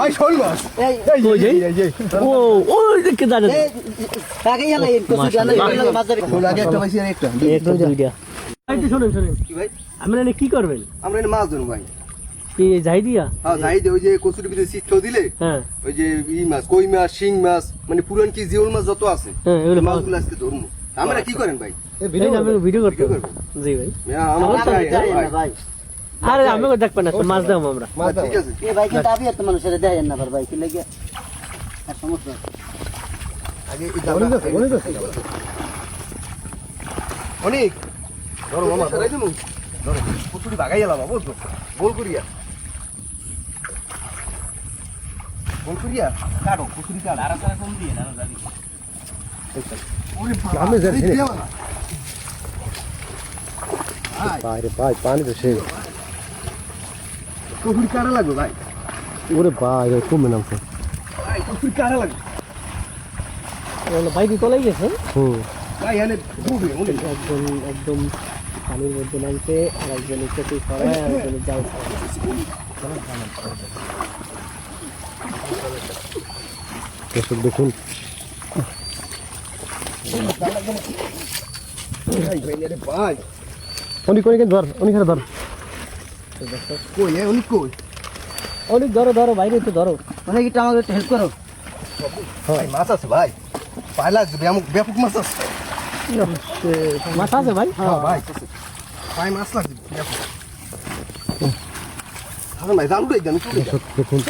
ভাই শোল মাছ কই যাই ও ওই দেখে দাঁড়া আগে ইয়ালাই কচু জানা মাছ ধরে শোল আগে একটা পাইছি আর একটা একটা দুইটা ভাই শুনেন শুনেন কি ভাই আমরা এনে কি করবেন আমরা এনে মাছ ধরবো ভাই কি যাই দিয়া হ্যাঁ যাই দে ওই যে কচুর ভিতরে শীত খাও দিলে হ্যাঁ ওই যে ই মাছ কই মাছ শিং মাছ মানে পুরান কি জিওল মাছ যত আছে হ্যাঁ এগুলো মাছগুলো আজকে ধরবো আমরা কি করেন ভাই ভিডিও করতে জি ভাই আমরা যাই না ভাই আরে আমাকে দেখবেন না মাছ দাও আমরা ঠিক আছে এ ভাই কিন্তু আমি এত মানুষের দেয় না ভাই কি লাগে আর সমস্যা আগে অনেক ধরো মামা ধরাই দেবো ধরো পুতুরি বাগাই এলাম বুঝলো গোল করিয়া কাটো পুতুরি কাটো আর তারা কম দিয়ে না জানি আমি জানি ভাই পানি তো সেই পুতুরি কাটা লাগবে ভাই ওরে ভাই কমে নামছে ভাই পুতুরি কাটা লাগবে ভাই কি তলাই গেছে ভাই এনে ডুবে অনেক একদম একদম পানির মধ্যে নামছে আর একজন চোখে ছড়ায় আর একজন জাল দর্শক দেখুন ভাই অনেক ধর অনেক ধর কই অনেক কই অনেক ধরো ধরো বাইরে একটু ধরো অনেক একটু আমাকে একটু হেল্প করো ভাই মাছ আছে ভাই পায় লাগবে ব্যাপক মাছ আছে মাছ আছে ভাই হ্যাঁ ভাই পায় মাছ লাগবে ব্যাপক হ্যাঁ ভাই জাল উঠে আমি চলে দেখুন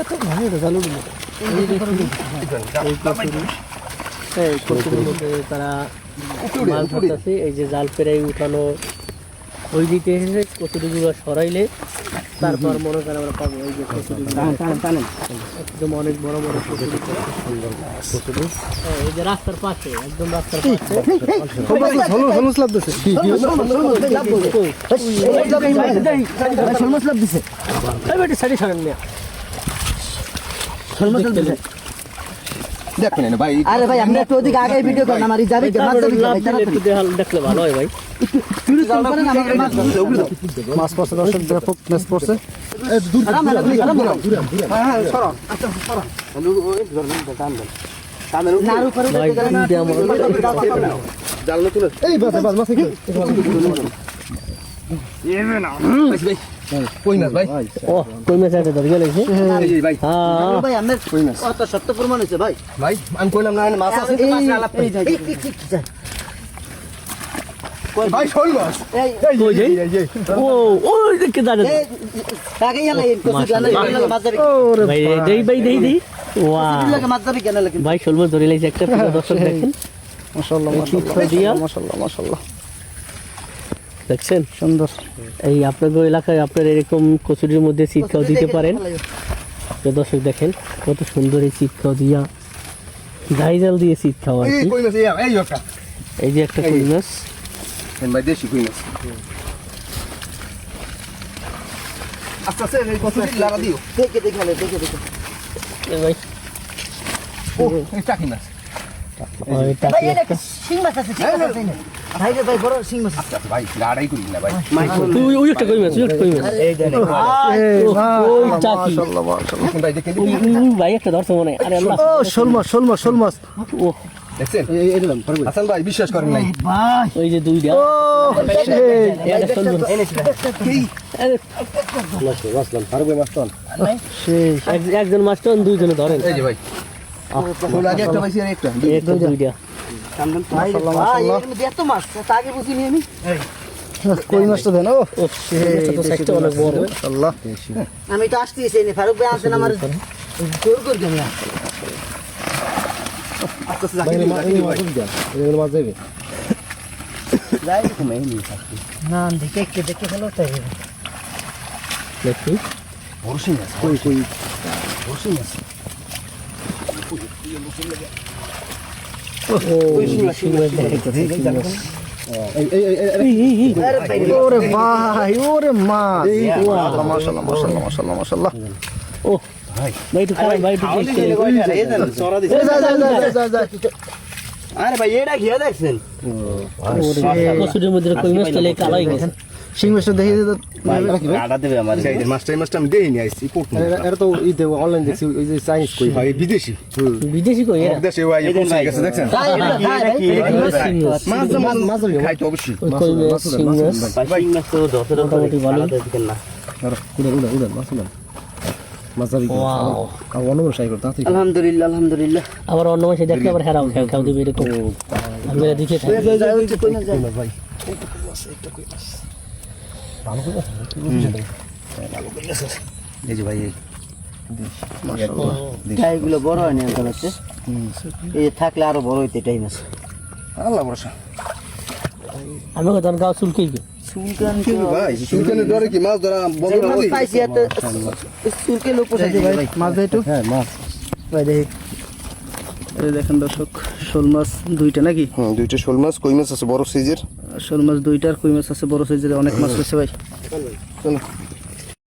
এই কচুরির মধ্যে তারা মাছ ধরতেছে এই যে জাল পেরাই উঠানো ওই দিকে এসে কচুরিগুলো সরাইলে তারপর মনে করেন আমরা পাবো এই যে কচুরিগুলো একদম অনেক বড় বড় কচুরি এই যে রাস্তার পাশে একদম রাস্তার পাশে দেখবেন না ভাই আরে ভাই আমরা একটু ওদিকে আগে ভিডিও করেন আমার যাবে মাছ ধরে ভাই একটু দেখলে ভালো হয় ভাই মাছ পড়ছে দর্শক ব্যাপক মাছ পড়ছে কই মাছ ভাই ও কই মাছ আছে ধরে গেছে এই ভাই হ্যাঁ ভাই আমরা অত সত্য প্রমাণ হয়েছে ভাই ভাই আমি কইলাম না মাছ আছে ভাই শোল মাছ কই যাই ও ওই দেখে দাঁড়া আগে ইয়ালাই কচু জানা মাছ ধরে ভাই দেই ওয়াও মাছ ধরে কেন লাগে ভাই শোল মাছ ধরে লাইছে একটা পুরো দর্শক দেখেন মাশাআল্লাহ মাশাআল্লাহ দেখছেন সুন্দর এই আপনাদের এলাকায় আপনারা এরকম কচুরির মধ্যে শীতকাও দিতে পারেন তো দর্শক দেখেন কত সুন্দর এই শীতকাও দিয়া জাল দিয়ে শীত খাওয়া আর এই কি কই মাছ এই একটা এই যে একটা কই মাছ ভাই দেশি কই মাছ আস্তে আস্তে এই কচুরি লাগা দিও দেখে এই ভাই ও এই টাকি মাছ ওই ভাই টাকি এটা একটা শিং মাছ আছে ভাই রে ভাই বড় শিং মাছ আচ্ছা ভাই লাড়াই করি না ভাই তুই ওই একটা কই মাছ এই দেন ওই টাকি দেখুন ভাই দেখেন ভাই একটা ধরছে মনে হয়। আরে আল্লাহ ও শোল মাছ ও দেখছেন হাসান ভাই বিশ্বাস করেন নাই ভাই ওই যে দুইটা ও এটা সুন্দর একজন মাস্টার দুইজনে ধরেন এই যে ভাই শোল আগে একটা পাইছি আর একটা একটা দুইটা ভাই এর এত মাছ তা আগে বুঝিনি আমি কই মাছটা দেন ও ও এটা তো সাইজটা অনেক বড় আল্লাহ আমি তো আসতেছি এনে ফারুক ভাই আসেন আমার জোর করে আমি আস্তে আস্তে জাকির মাছ যাবে যাই ঘুমাই নি না দেখে ফেলো তাই দেখি বড়শি মাছ কই বড়শি মাছ ওরে ভাই ওরে মাছ মাশাআল্লাহ ও ভাই একটু খারাপ ভাই একটু আরে ভাই এটা ঘিয়া দেখছেন কচুরির মধ্যে কই মাছ তাহলে কালো হয়ে গেছে শিং মাছটা দেখে দিতে কাটা দেবে আমার সেই মাছটা এই মাছটা আমি দেখিনি আইছি পোর্ট এটা তো ই দেবো অনলাইন দেখছি ওই যে চাইনিজ কই ভাই বিদেশি বিদেশি কই এরা দেশে ওই পৌঁছে গেছে দেখছেন মাছ মাছ খাইতে অবশ্যই ওই কই মাছ শিং মাছ ভাই মাছ তো ধরতে মোটামুটি ভালো। দিকেন না উড়ান মাছ উড়ান মাছ যাবি ওয়াও আর অন্য সাই করতে তাতে আলহামদুলিল্লাহ আলহামদুলিল্লাহ আবার অন্য মাসে দেখলে আবার হেরাও খেয়াল খাও দিবে এরকম আমি এরা দেখে থাকি ভাই এই যে ভাই গাইগুলো বড় হয় না এখন হচ্ছে এই যে থাকলে আরো বড় হইতে টাইম আছে আল্লাহ ভরসা আমি কত গাও চুলকি সুলকান ভাই সুলকানের ডরে কি মাছ ধরা বন্ধ করে দিই পাইছি এত সুলকে লোক পোষাইছে ভাই মাছ দেয় একটু হ্যাঁ মাছ ভাই দেখি এই দেখেন দর্শক শোল মাছ দুইটা নাকি দুইটা শোল মাছ কই মাছ আছে বড় সাইজের শোল মাছ দুইটার কই মাছ আছে বড় সাইজের অনেক মাছ রয়েছে ভাই চলো